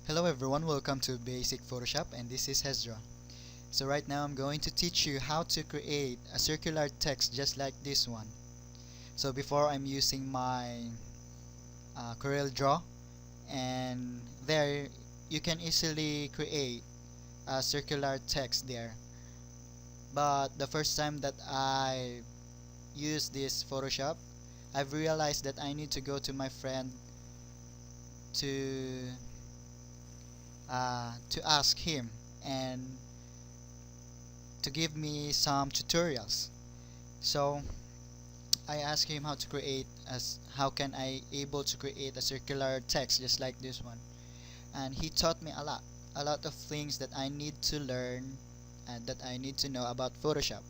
Hello everyone, welcome to Basic Photoshop, and this is Hezra. So right now I'm going to teach you how to create a circular text just like this one. So before, I'm using my Corel Draw, and there you can easily create a circular text there. But the first time that I use this Photoshop, I've realized that I need to go to my friend to ask him and to give me some tutorials. So I asked him how to create as how can I able to create a circular text just like this one, and he taught me a lot of things that I need to learn and that I need to know about Photoshop.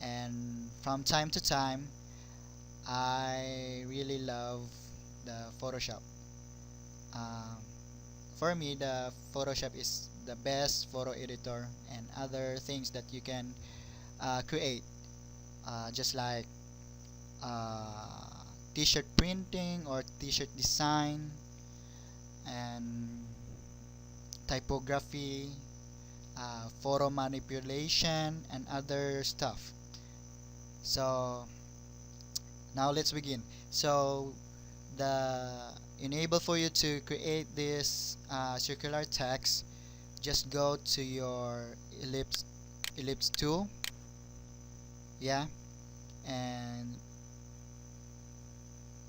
And from time to time, I really love the Photoshop. um, for me, the Photoshop is the best photo editor and other things that you can create, just like uh, t-shirt printing or t-shirt design and typography, photo manipulation and other stuff. So now let's begin. So the enable for you to create this circular text, just go to your ellipse tool, yeah, and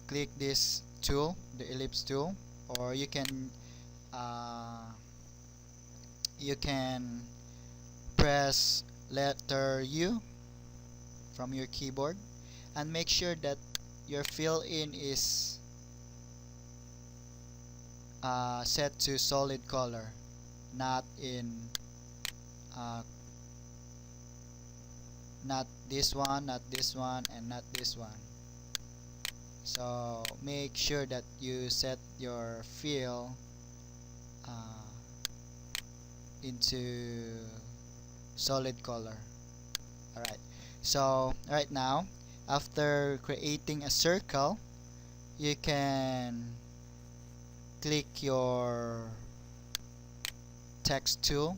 click this tool, the ellipse tool, or uh, you can press letter U from your keyboard, and make sure that your fill in is set to solid color, not in uh, not this one, not this one, and not this one. So make sure that you set your fill uh, into solid color. Alright, so right now, after creating a circle, you can click your text tool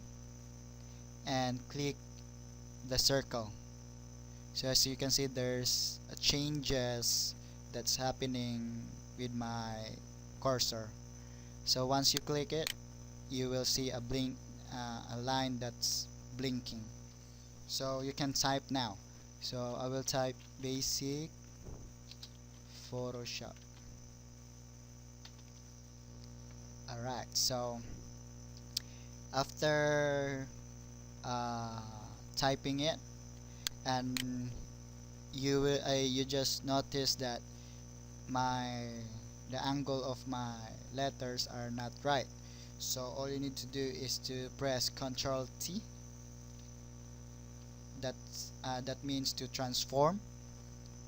and click the circle. So as you can see, there's a changes that's happening with my cursor. So once you click it, you will see a line that's blinking. So you can type now. So I will type basic Photoshop. Alright, so after uh, typing it, and you just notice that my the angle of my letters are not right. So all you need to do is to press Ctrl T. That means to transform.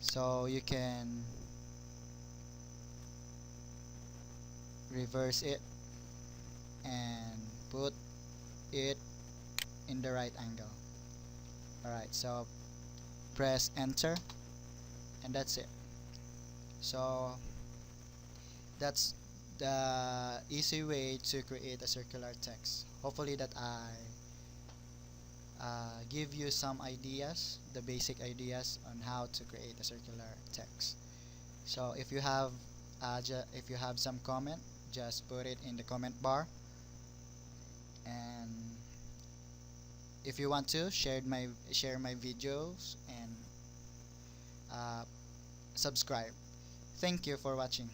So you can reverse it and put it in the right angle. Alright, so press enter, and that's it. So that's the easy way to create a circular text. Hopefully that I give you some ideas, the basic ideas on how to create a circular text. So if you have some comment, just put it in the comment bar, and if you want to share my videos and uh, subscribe. Thank you for watching.